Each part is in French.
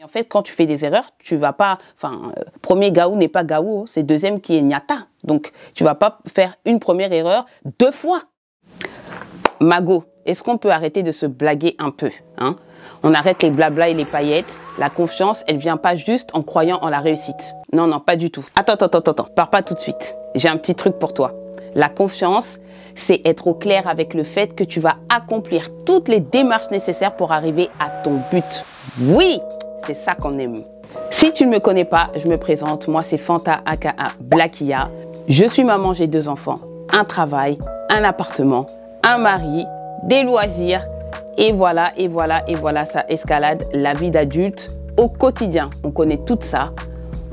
En fait, quand tu fais des erreurs, tu vas pas... premier gaou n'est pas gaou, c'est deuxième qui est nyata. Donc, tu vas pas faire une première erreur 2 fois. Mago, est-ce qu'on peut arrêter de se blaguer un peu, hein? On arrête les blabla et les paillettes. La confiance, elle vient pas juste en croyant en la réussite. Non, non, pas du tout. Attends. Pars pas tout de suite. J'ai un petit truc pour toi. La confiance, c'est être au clair avec le fait que tu vas accomplir toutes les démarches nécessaires pour arriver à ton but. Oui, c'est ça qu'on aime. Si tu ne me connais pas, je me présente. Moi, c'est Fanta aka Blackia. Je suis maman, j'ai 2 enfants, un travail, un appartement, un mari, des loisirs. Et voilà, ça escalade la vie d'adulte au quotidien. On connaît tout ça.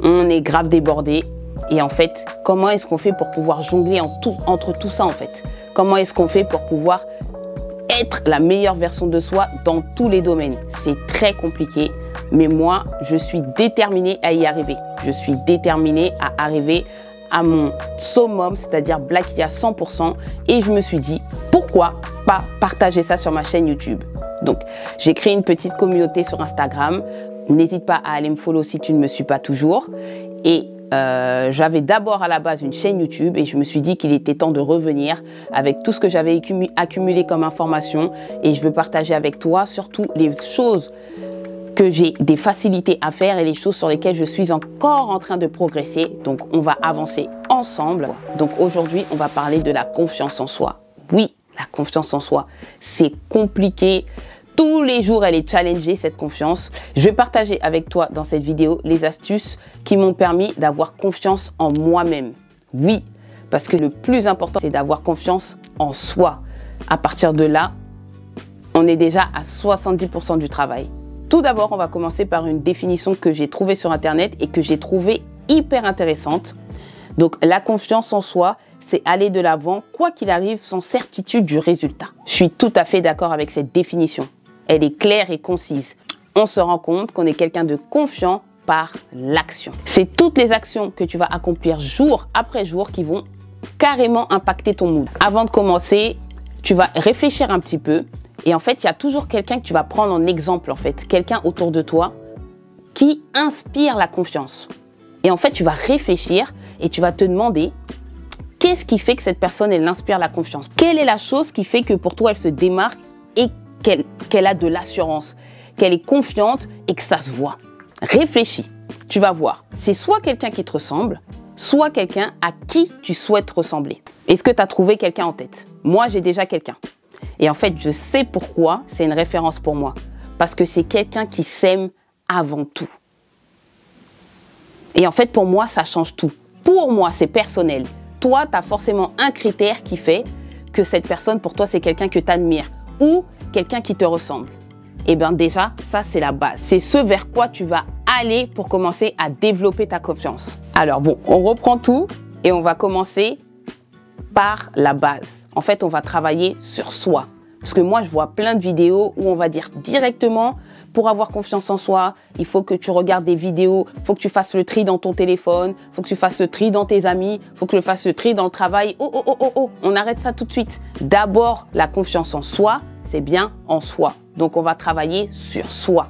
On est grave débordé. Et en fait, comment est-ce qu'on fait pour pouvoir jongler entre tout ça en fait? Comment est-ce qu'on fait pour pouvoir être la meilleure version de soi dans tous les domaines? C'est très compliqué, mais moi, je suis déterminée à y arriver. Je suis déterminée à arriver à mon summum, c'est-à-dire Blackia 100%. Et je me suis dit, pourquoi pas partager ça sur ma chaîne YouTube? Donc, j'ai créé une petite communauté sur Instagram. N'hésite pas à aller me follow si tu ne me suis pas toujours. Et j'avais d'abord à la base une chaîne YouTube et je me suis dit qu'il était temps de revenir avec tout ce que j'avais accumulé comme information. Et je veux partager avec toi surtout les choses que j'ai des facilités à faire et les choses sur lesquelles je suis encore en train de progresser. Donc, on va avancer ensemble. Donc, aujourd'hui, on va parler de la confiance en soi. Oui, la confiance en soi, c'est compliqué. Tous les jours, elle est challengée, cette confiance. Je vais partager avec toi dans cette vidéo les astuces qui m'ont permis d'avoir confiance en moi-même. Oui, parce que le plus important, c'est d'avoir confiance en soi. À partir de là, on est déjà à 70% du travail. Tout d'abord, on va commencer par une définition que j'ai trouvée sur Internet et que j'ai trouvée hyper intéressante. Donc, la confiance en soi, c'est aller de l'avant, quoi qu'il arrive, sans certitude du résultat. Je suis tout à fait d'accord avec cette définition. Elle est claire et concise. On se rend compte qu'on est quelqu'un de confiant par l'action. C'est toutes les actions que tu vas accomplir jour après jour qui vont carrément impacter ton mood. Avant de commencer, tu vas réfléchir un petit peu. Et en fait, il y a toujours quelqu'un que tu vas prendre en exemple, en fait. Quelqu'un autour de toi qui inspire la confiance. Et en fait, tu vas réfléchir et tu vas te demander qu'est-ce qui fait que cette personne, elle inspire la confiance? Quelle est la chose qui fait que pour toi, elle se démarque et qu'elle a de l'assurance, qu'elle est confiante et que ça se voit? Réfléchis, tu vas voir. C'est soit quelqu'un qui te ressemble, soit quelqu'un à qui tu souhaites ressembler. Est-ce que tu as trouvé quelqu'un en tête? Moi, j'ai déjà quelqu'un. Et en fait, je sais pourquoi c'est une référence pour moi. Parce que c'est quelqu'un qui s'aime avant tout. Et en fait, pour moi, ça change tout. Pour moi, c'est personnel. Toi, tu as forcément un critère qui fait que cette personne, pour toi, c'est quelqu'un que tu admires ou quelqu'un qui te ressemble. Et bien déjà, ça, c'est la base. C'est ce vers quoi tu vas aller pour commencer à développer ta confiance. Alors bon, on reprend tout et on va commencer par la base. En fait, on va travailler sur soi. Parce que moi, je vois plein de vidéos où on va dire directement, pour avoir confiance en soi, il faut que tu regardes des vidéos, il faut que tu fasses le tri dans ton téléphone, il faut que tu fasses le tri dans tes amis, il faut que tu fasses le tri dans le travail. Oh, on arrête ça tout de suite. D'abord, la confiance en soi, c'est bien en soi. Donc, on va travailler sur soi.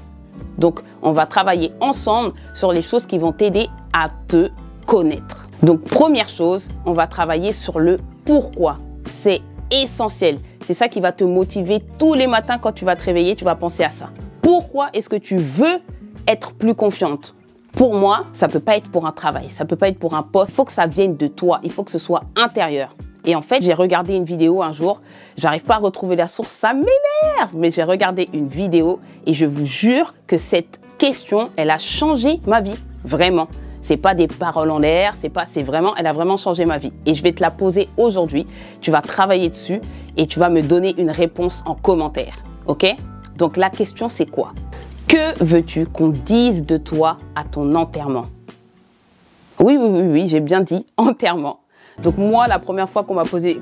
Donc, on va travailler ensemble sur les choses qui vont t'aider à te connaître. Donc, première chose, on va travailler sur le pourquoi. C'est essentiel. C'est ça qui va te motiver tous les matins quand tu vas te réveiller, tu vas penser à ça. Pourquoi est-ce que tu veux être plus confiante? Pour moi, ça peut pas être pour un travail, ça peut pas être pour un poste. Il faut que ça vienne de toi, il faut que ce soit intérieur. Et en fait, j'ai regardé une vidéo un jour, j'arrive pas à retrouver la source, ça m'énerve, mais j'ai regardé une vidéo et je vous jure que cette question, elle a changé ma vie, vraiment. C'est pas des paroles en l'air, c'est vraiment, elle a vraiment changé ma vie. Et je vais te la poser aujourd'hui. Tu vas travailler dessus et tu vas me donner une réponse en commentaire. Ok? Donc la question, c'est quoi? Que veux-tu qu'on dise de toi à ton enterrement? Oui, j'ai bien dit enterrement. Donc moi, la première fois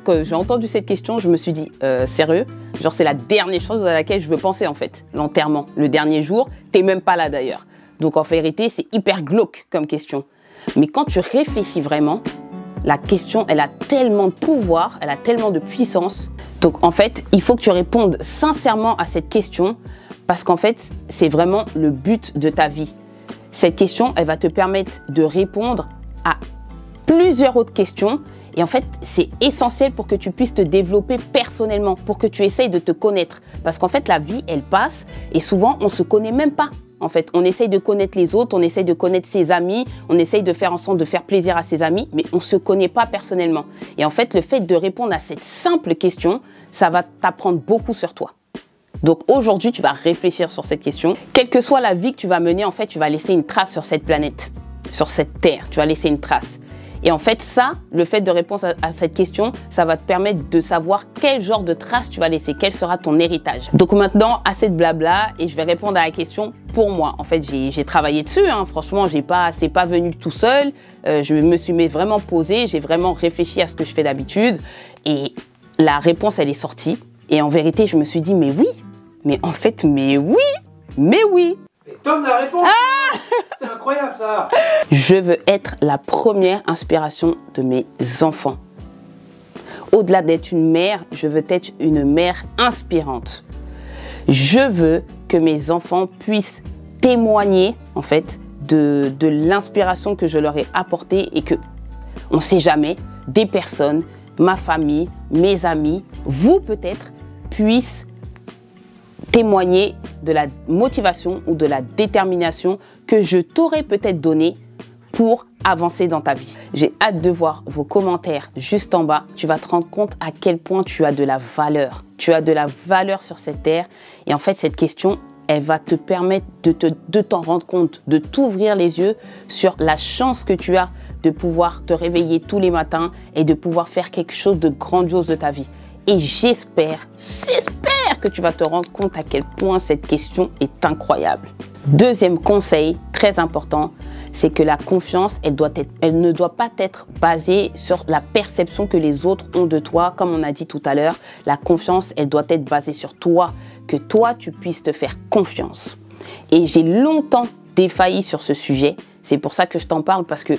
que j'ai entendu cette question, je me suis dit, sérieux? Genre c'est la dernière chose à laquelle je veux penser en fait. L'enterrement, le dernier jour, t'es même pas là d'ailleurs. Donc en vérité, c'est hyper glauque comme question. Mais quand tu réfléchis vraiment, la question, elle a tellement de pouvoir, elle a tellement de puissance. Donc en fait, il faut que tu répondes sincèrement à cette question parce qu'en fait, c'est vraiment le but de ta vie. Cette question, elle va te permettre de répondre à plusieurs autres questions. Et en fait, c'est essentiel pour que tu puisses te développer personnellement, pour que tu essayes de te connaître. Parce qu'en fait, la vie, elle passe et souvent, on ne se connaît même pas. En fait, on essaye de connaître les autres, on essaye de connaître ses amis, on essaye de faire en sorte de faire plaisir à ses amis, mais on ne se connaît pas personnellement. Et en fait, le fait de répondre à cette simple question, ça va t'apprendre beaucoup sur toi. Donc aujourd'hui, tu vas réfléchir sur cette question. Quelle que soit la vie que tu vas mener, en fait, tu vas laisser une trace sur cette planète, sur cette terre. Tu vas laisser une trace. Et en fait, ça, le fait de répondre à cette question, ça va te permettre de savoir quel genre de trace tu vas laisser, quel sera ton héritage. Donc maintenant, assez de blabla et je vais répondre à la question pour moi. En fait, j'ai travaillé dessus, hein. Franchement, c'est pas venu tout seul. Je me suis vraiment posée, j'ai vraiment réfléchi à ce que je fais d'habitude et la réponse, elle est sortie. Et en vérité, je me suis dit, mais oui, mais en fait, mais oui. Mais donne la réponse. Ah, c'est incroyable ça. Je veux être la première inspiration de mes enfants. Au-delà d'être une mère, je veux être une mère inspirante. Je veux que mes enfants puissent témoigner en fait de l'inspiration que je leur ai apportée et que, on ne sait jamais, des personnes, ma famille, mes amis, vous peut-être, puissent témoigner de la motivation ou de la détermination que je t'aurais peut-être donnée pour avancer dans ta vie. J'ai hâte de voir vos commentaires juste en bas. Tu vas te rendre compte à quel point tu as de la valeur. Tu as de la valeur sur cette terre. Et en fait, cette question, elle va te permettre de t'en rendre compte, de t'ouvrir les yeux sur la chance que tu as de pouvoir te réveiller tous les matins et de pouvoir faire quelque chose de grandiose de ta vie. Et j'espère que tu vas te rendre compte à quel point cette question est incroyable. Deuxième conseil très important, c'est que la confiance, elle ne doit pas être basée sur la perception que les autres ont de toi. Comme on a dit tout à l'heure, la confiance, elle doit être basée sur toi, que toi, tu puisses te faire confiance. Et j'ai longtemps défailli sur ce sujet. C'est pour ça que je t'en parle parce que,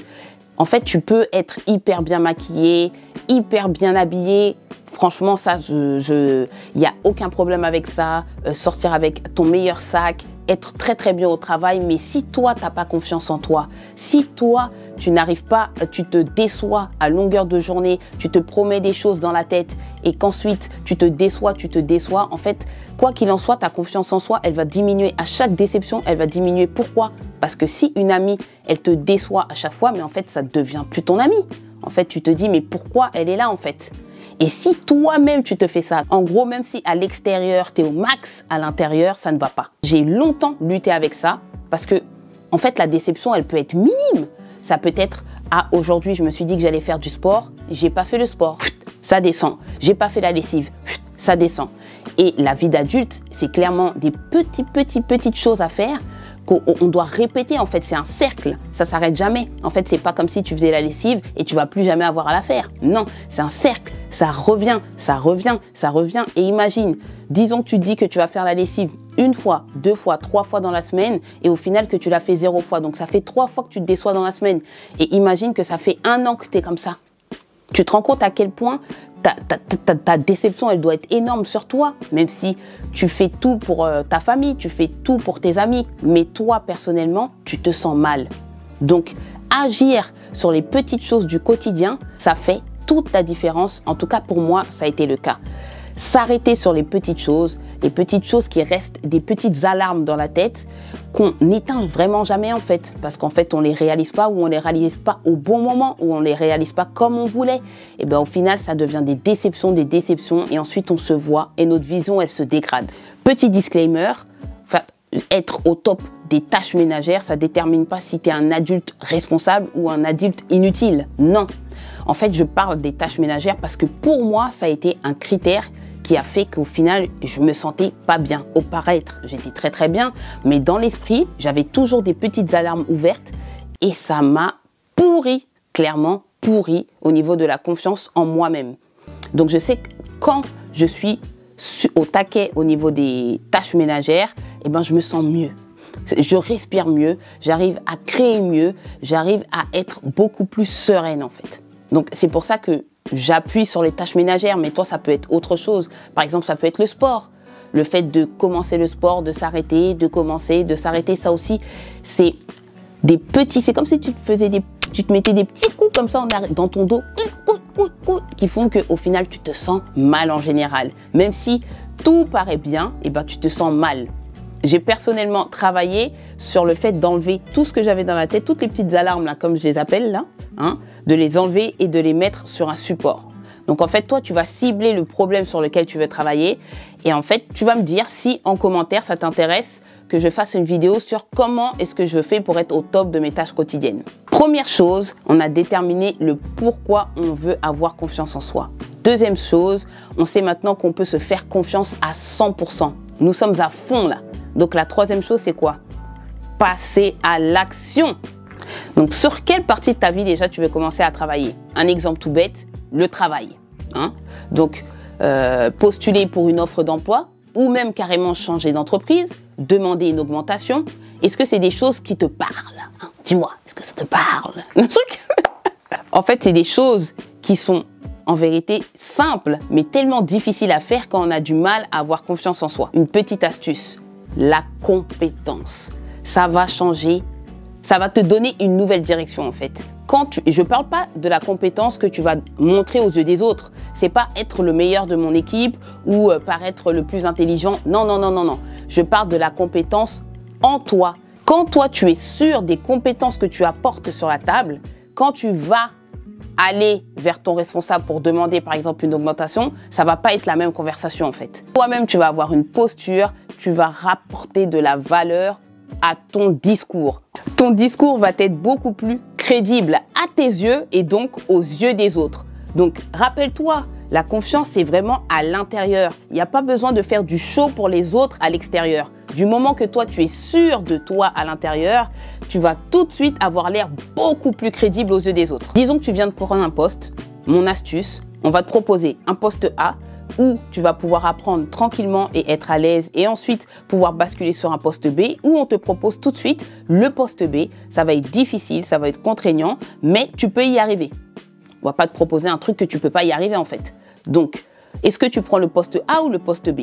en fait, tu peux être hyper bien maquillée, hyper bien habillée. Franchement, ça, il n'y a aucun problème avec ça. Sortir avec ton meilleur sac, être très très bien au travail. Mais si toi, tu n'as pas confiance en toi, si toi, tu n'arrives pas, tu te déçois à longueur de journée, tu te promets des choses dans la tête et qu'ensuite tu te déçois, en fait, quoi qu'il en soit, ta confiance en soi, elle va diminuer. À chaque déception, elle va diminuer. Pourquoi? Parce que si une amie, elle te déçoit à chaque fois, mais en fait, ça ne devient plus ton amie. En fait, tu te dis, mais pourquoi elle est là en fait? Et si toi-même, tu te fais ça, en gros, même si à l'extérieur, tu es au max, à l'intérieur, ça ne va pas. J'ai longtemps lutté avec ça parce que, en fait, la déception, elle peut être minime. Ça peut être, ah, aujourd'hui, je me suis dit que j'allais faire du sport, j'ai pas fait le sport, ça descend. J'ai pas fait la lessive, ça descend. Et la vie d'adulte, c'est clairement des petites choses à faire qu'on doit répéter. En fait, c'est un cercle, ça s'arrête jamais. En fait, c'est pas comme si tu faisais la lessive et tu vas plus jamais avoir à la faire. Non, c'est un cercle, ça revient. Et imagine, disons que tu dis que tu vas faire la lessive une fois, 2 fois, 3 fois dans la semaine et au final que tu l'as fait 0 fois. Donc ça fait 3 fois que tu te déçois dans la semaine. Et imagine que ça fait 1 an que tu es comme ça. Tu te rends compte à quel point ta déception, elle doit être énorme sur toi, même si tu fais tout pour ta famille, tu fais tout pour tes amis, mais toi, personnellement, tu te sens mal. Donc, agir sur les petites choses du quotidien, ça fait toute la différence. En tout cas, pour moi, ça a été le cas. S'arrêter sur les petites choses qui restent des petites alarmes dans la tête qu'on n'éteint vraiment jamais en fait, parce qu'en fait on les réalise pas ou on les réalise pas au bon moment ou on les réalise pas comme on voulait. Et bien au final ça devient des déceptions et ensuite on se voit et notre vision elle se dégrade. Petit disclaimer, être au top des tâches ménagères, ça détermine pas si tu es un adulte responsable ou un adulte inutile. Non. En fait, je parle des tâches ménagères parce que pour moi, ça a été un critère qui a fait qu'au final, je me sentais pas bien. Au paraître, j'étais très très bien, mais dans l'esprit, j'avais toujours des petites alarmes ouvertes et ça m'a pourri, clairement pourri au niveau de la confiance en moi-même. Donc je sais que quand je suis au taquet au niveau des tâches ménagères, eh ben, je me sens mieux. Je respire mieux, j'arrive à créer mieux, j'arrive à être beaucoup plus sereine en fait. Donc c'est pour ça que j'appuie sur les tâches ménagères, mais toi ça peut être autre chose. Par exemple, ça peut être le sport. le fait de commencer le sport, de s'arrêter, de commencer, de s'arrêter, ça aussi, c'est des petits, c'est comme si tu te mettais des petits coups comme ça dans ton dos, qui font qu'au final, tu te sens mal en général. Même si tout paraît bien, et ben, tu te sens mal. J'ai personnellement travaillé sur le fait d'enlever tout ce que j'avais dans la tête, toutes les petites alarmes, là, comme je les appelle, là, hein, de les enlever et de les mettre sur un support. Donc, en fait, toi, tu vas cibler le problème sur lequel tu veux travailler. Et en fait, tu vas me dire si en commentaire, ça t'intéresse que je fasse une vidéo sur comment est-ce que je fais pour être au top de mes tâches quotidiennes. Première chose, on a déterminé le pourquoi on veut avoir confiance en soi. Deuxième chose, on sait maintenant qu'on peut se faire confiance à 100%. Nous sommes à fond là. Donc la troisième chose, c'est quoi? Passer à l'action. Donc sur quelle partie de ta vie déjà tu veux commencer à travailler? Un exemple tout bête, le travail. Hein? Donc postuler pour une offre d'emploi ou même carrément changer d'entreprise, demander une augmentation. Est-ce que c'est des choses qui te parlent? Hein? Dis-moi, est-ce que ça te parle? En fait, c'est des choses qui sont en vérité simples, mais tellement difficiles à faire quand on a du mal à avoir confiance en soi. Une petite astuce, la compétence. Ça va changer, ça va te donner une nouvelle direction en fait. Je parle pas de la compétence que tu vas montrer aux yeux des autres. C'est pas être le meilleur de mon équipe ou paraître le plus intelligent. Non, non, non, non, non. Je parle de la compétence en toi. Quand toi, tu es sûr des compétences que tu apportes sur la table, quand tu vas aller vers ton responsable pour demander par exemple une augmentation, ça va pas être la même conversation en fait. Toi-même, tu vas avoir une posture, tu vas rapporter de la valeur à ton discours. Ton discours va être beaucoup plus crédible à tes yeux et donc aux yeux des autres. Donc, rappelle-toi, la confiance, c'est vraiment à l'intérieur. Il n'y a pas besoin de faire du show pour les autres à l'extérieur. Du moment que toi, tu es sûr de toi à l'intérieur, tu vas tout de suite avoir l'air beaucoup plus crédible aux yeux des autres. Disons que tu viens de prendre un poste. Mon astuce, on va te proposer un poste A où tu vas pouvoir apprendre tranquillement et être à l'aise et ensuite pouvoir basculer sur un poste B où on te propose tout de suite le poste B. Ça va être difficile, ça va être contraignant, mais tu peux y arriver. On va pas te proposer un truc que tu peux pas y arriver en fait. Donc, est-ce que tu prends le poste A ou le poste B?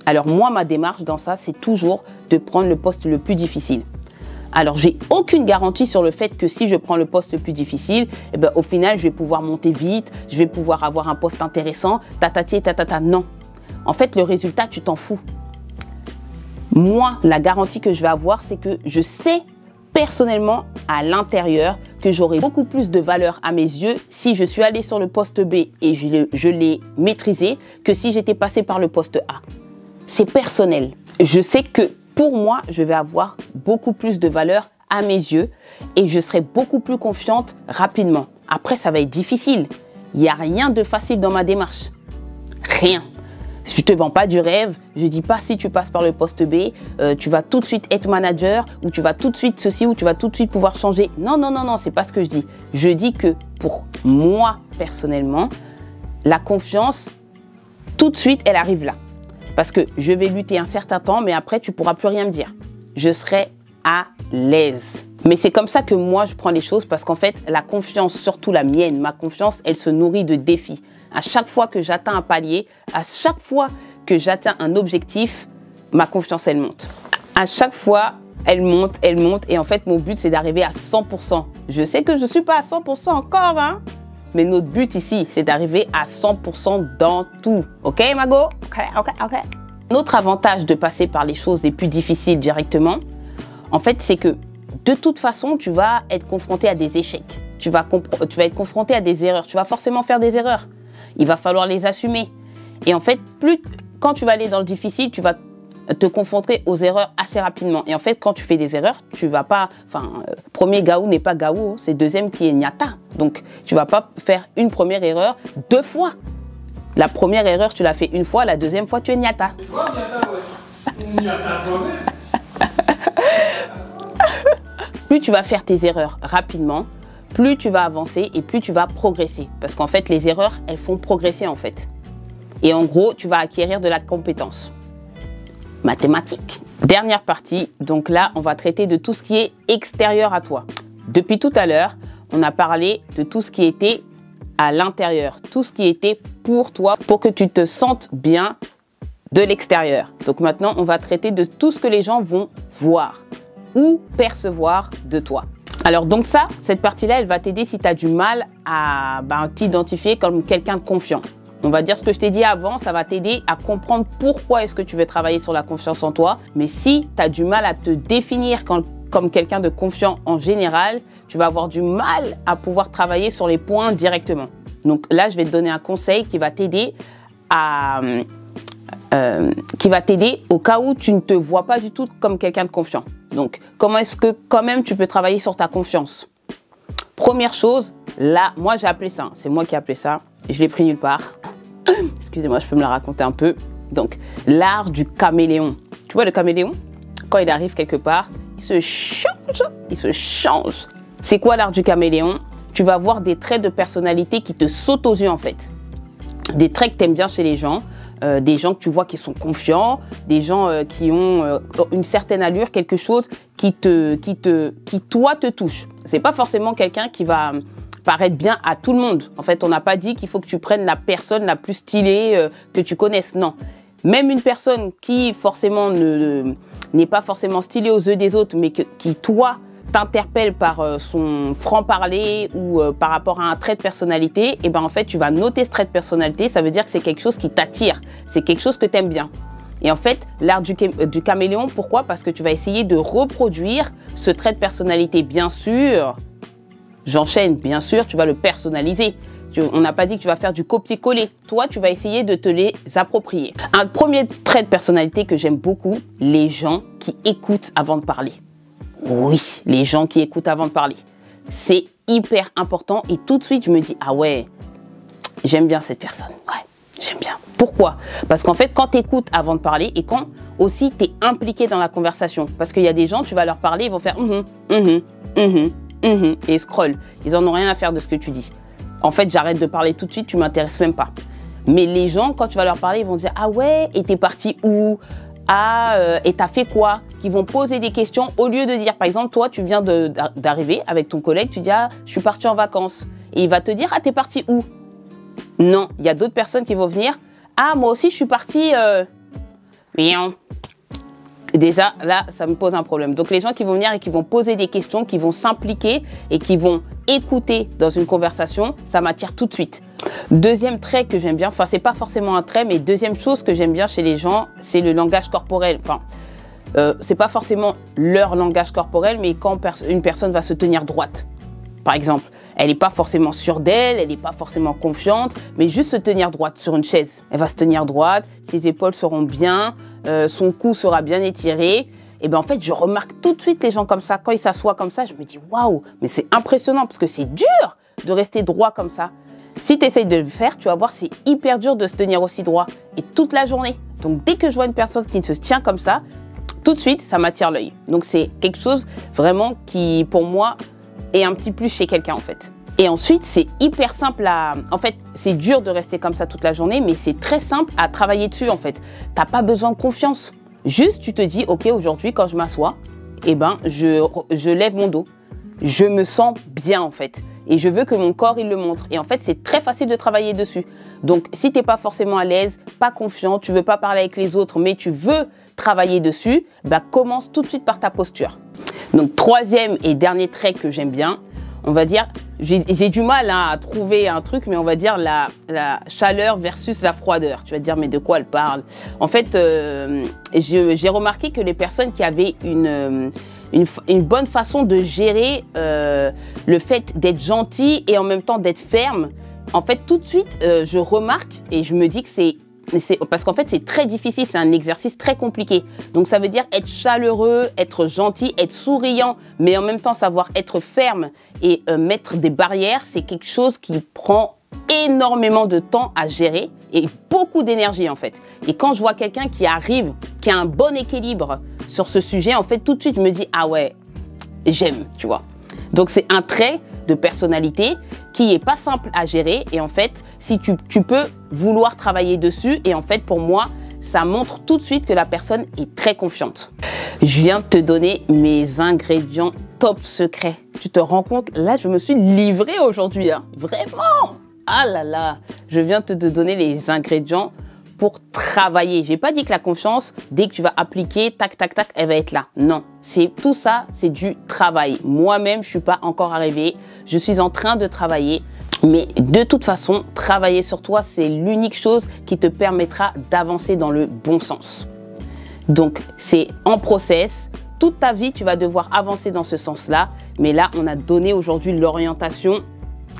Alors moi, ma démarche dans ça, c'est toujours de prendre le poste le plus difficile. Alors, j'ai aucune garantie sur le fait que si je prends le poste le plus difficile, eh ben, au final, je vais pouvoir monter vite, je vais pouvoir avoir un poste intéressant, tatati, tatata. Non. En fait, le résultat, tu t'en fous. Moi, la garantie que je vais avoir, c'est que je sais personnellement à l'intérieur que j'aurai beaucoup plus de valeur à mes yeux si je suis allé sur le poste B et je l'ai maîtrisé que si j'étais passé par le poste A. C'est personnel. Je sais que pour moi, je vais avoir beaucoup plus de valeur à mes yeux et je serai beaucoup plus confiante rapidement. Après, ça va être difficile. Il n'y a rien de facile dans ma démarche. Rien. Je te vends pas du rêve. Je dis pas si tu passes par le poste B, tu vas tout de suite être manager ou tu vas tout de suite ceci ou tu vas tout de suite pouvoir changer. Non, non, non, non, c'est pas ce que je dis. Je dis que pour moi, personnellement, la confiance, tout de suite, elle arrive là. Parce que je vais lutter un certain temps, mais après, tu pourras plus rien me dire. Je serai à l'aise. Mais c'est comme ça que moi, je prends les choses parce qu'en fait, la confiance, surtout la mienne, ma confiance, elle se nourrit de défis. À chaque fois que j'atteins un palier, à chaque fois que j'atteins un objectif, ma confiance, elle monte. À chaque fois, elle monte. Et en fait, mon but, c'est d'arriver à 100%. Je sais que je ne suis pas à 100% encore, hein. Mais notre but ici, c'est d'arriver à 100% dans tout. Ok, Mago? Ok. Notre avantage de passer par les choses les plus difficiles directement, en fait, c'est que de toute façon, tu vas être confronté à des échecs. Tu vas être confronté à des erreurs. Tu vas forcément faire des erreurs. Il va falloir les assumer. Et en fait, quand tu vas aller dans le difficile, tu vas te confronter aux erreurs assez rapidement. Et en fait, quand tu fais des erreurs, tu vas pas... premier gaou n'est pas gaou, c'est deuxième qui est nyata. Donc, tu vas pas faire une première erreur 2 fois. La première erreur, tu l'as fait 1 fois, la deuxième fois, tu es nyata. C'est quoi nyata, ouais? Nyata toi-même. Plus tu vas faire tes erreurs rapidement, plus tu vas avancer et plus tu vas progresser. Parce qu'en fait, les erreurs, elles font progresser en fait. Et en gros, tu vas acquérir de la compétence. Mathématiques. Dernière partie, donc là, on va traiter de tout ce qui est extérieur à toi. Depuis tout à l'heure, on a parlé de tout ce qui était à l'intérieur, tout ce qui était pour toi, pour que tu te sentes bien de l'extérieur. Donc maintenant, on va traiter de tout ce que les gens vont voir ou percevoir de toi. Alors donc ça, cette partie-là, elle va t'aider si tu as du mal à t'identifier comme quelqu'un de confiant. On va dire ce que je t'ai dit avant, ça va t'aider à comprendre pourquoi est-ce que tu veux travailler sur la confiance en toi. Mais si tu as du mal à te définir comme quelqu'un de confiant en général, tu vas avoir du mal à pouvoir travailler sur les points directement. Donc là, je vais te donner un conseil qui va t'aider au cas où tu ne te vois pas du tout comme quelqu'un de confiant. Donc, comment est-ce que quand même tu peux travailler sur ta confiance? Première chose, là, moi j'ai appelé ça, c'est moi qui ai appelé ça, je l'ai pris nulle part. Excusez-moi, je peux me la raconter un peu. Donc, l'art du caméléon. Tu vois le caméléon? Quand il arrive quelque part, il se change. C'est quoi l'art du caméléon? Tu vas voir des traits de personnalité qui te sautent aux yeux en fait. Des traits que tu aimes bien chez les gens. Des gens que tu vois qui sont confiants, des gens qui ont une certaine allure, quelque chose qui toi te touche. C'est pas forcément quelqu'un qui va paraître bien à tout le monde. En fait, on n'a pas dit qu'il faut que tu prennes la personne la plus stylée que tu connaisses. Non. Même une personne qui forcément n'est pas forcément stylée aux yeux des autres, mais qui toi t'interpelle par son franc-parler ou par rapport à un trait de personnalité, et ben en fait tu vas noter ce trait de personnalité, ça veut dire que c'est quelque chose qui t'attire, c'est quelque chose que tu aimes bien. Et en fait, l'art du caméléon, pourquoi? Parce que tu vas essayer de reproduire ce trait de personnalité. Bien sûr, j'enchaîne, bien sûr, tu vas le personnaliser. On n'a pas dit que tu vas faire du copier-coller. Toi, tu vas essayer de te les approprier. Un premier trait de personnalité que j'aime beaucoup, les gens qui écoutent avant de parler. Oui, les gens qui écoutent avant de parler. C'est hyper important et tout de suite, je me dis, ah ouais, j'aime bien cette personne. Ouais, j'aime bien. Pourquoi? Parce qu'en fait, quand tu écoutes avant de parler et quand aussi tu es impliqué dans la conversation. Parce qu'il y a des gens, tu vas leur parler, ils vont faire et scroll. Ils en ont rien à faire de ce que tu dis. En fait, j'arrête de parler tout de suite, tu m'intéresses même pas. Mais les gens, quand tu vas leur parler, ils vont dire, ah ouais, et t'es parti où? Et t'as fait quoi? Qui vont poser des questions au lieu de dire, par exemple, toi, tu viens d'arriver avec ton collègue, tu dis, ah, je suis parti en vacances. Et il va te dire, ah, t'es parti où? Non, il y a d'autres personnes qui vont venir, ah, moi aussi, je suis parti, Déjà, là, ça me pose un problème. Donc, les gens qui vont venir et qui vont poser des questions, qui vont s'impliquer et qui vont écouter dans une conversation, ça m'attire tout de suite. Deuxième trait que j'aime bien, enfin, c'est pas forcément un trait, mais deuxième chose que j'aime bien chez les gens, c'est le langage corporel. Enfin, c'est pas forcément leur langage corporel, mais quand une personne va se tenir droite, par exemple, elle n'est pas forcément sûre d'elle, elle n'est pas forcément confiante, mais juste se tenir droite sur une chaise. Elle va se tenir droite, ses épaules seront bien, son cou sera bien étiré. Et bien en fait, je remarque tout de suite les gens comme ça. Quand ils s'assoient comme ça, je me dis waouh, mais c'est impressionnant parce que c'est dur de rester droit comme ça. Si tu essayes de le faire, tu vas voir, c'est hyper dur de se tenir aussi droit et toute la journée. Donc dès que je vois une personne qui se tient comme ça, tout de suite, ça m'attire l'œil. Donc c'est quelque chose vraiment qui, pour moi, est un petit plus chez quelqu'un en fait. Et ensuite, c'est hyper simple à... En fait, c'est dur de rester comme ça toute la journée, mais c'est très simple à travailler dessus en fait. T'as pas besoin de confiance. Juste, tu te dis, ok, aujourd'hui, quand je m'assois, eh ben, je lève mon dos. Je me sens bien en fait. Et je veux que mon corps, il le montre. Et en fait, c'est très facile de travailler dessus. Donc, si t'es pas forcément à l'aise, pas confiant, tu veux pas parler avec les autres, mais tu veux travailler dessus, bah, commence tout de suite par ta posture. Donc, troisième et dernier trait que j'aime bien, on va dire, j'ai du mal à trouver un truc, mais on va dire la chaleur versus la froideur. Tu vas te dire, mais de quoi elle parle? En fait, j'ai remarqué que les personnes qui avaient une bonne façon de gérer le fait d'être gentil et en même temps d'être ferme, en fait, tout de suite, je remarque et je me dis que c'est parce qu'en fait, c'est très difficile, c'est un exercice très compliqué. Donc, ça veut dire être chaleureux, être gentil, être souriant, mais en même temps savoir être ferme et mettre des barrières, c'est quelque chose qui prend énormément de temps à gérer et beaucoup d'énergie en fait. Et quand je vois quelqu'un qui arrive, qui a un bon équilibre sur ce sujet, en fait, tout de suite, je me dis, ah ouais, j'aime, tu vois. Donc, c'est un trait de personnalité qui est pas simple à gérer et en fait, si tu peux vouloir travailler dessus et en fait, pour moi, ça montre tout de suite que la personne est très confiante. Je viens de te donner mes ingrédients top secrets. Tu te rends compte? Là, je me suis livrée aujourd'hui, hein. Vraiment. Ah là là, je viens de te donner les ingrédients pour travailler. J'ai pas dit que la confiance, dès que tu vas appliquer, tac, tac, tac, elle va être là. Non, tout ça, c'est du travail. Moi-même, je suis pas encore arrivée. Je suis en train de travailler. Mais de toute façon, travailler sur toi, c'est l'unique chose qui te permettra d'avancer dans le bon sens. Donc, c'est en process. Toute ta vie, tu vas devoir avancer dans ce sens-là. Mais là, on a donné aujourd'hui l'orientation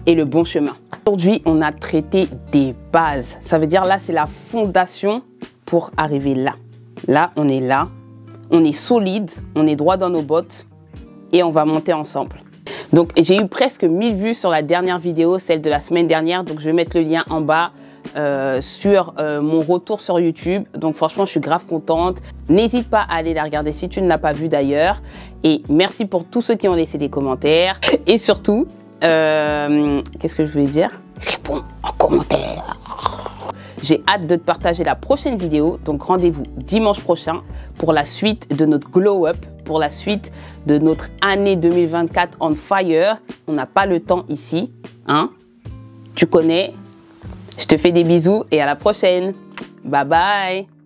et le bon chemin. Aujourd'hui, on a traité des bases. Ça veut dire là, c'est la fondation pour arriver là. Là, on est solide, on est droit dans nos bottes et on va monter ensemble. Donc, j'ai eu presque 1000 vues sur la dernière vidéo, celle de la semaine dernière. Donc, je vais mettre le lien en bas sur mon retour sur YouTube. Donc, franchement, je suis grave contente. N'hésite pas à aller la regarder si tu ne l'as pas vue d'ailleurs. Et merci pour tous ceux qui ont laissé des commentaires. Et surtout, qu'est-ce que je voulais dire? Réponds en commentaire. J'ai hâte de te partager la prochaine vidéo. Donc, rendez-vous dimanche prochain pour la suite de notre glow up, pour la suite de notre année 2024 on fire. On n'a pas le temps ici, hein? Tu connais. Je te fais des bisous et à la prochaine. Bye bye.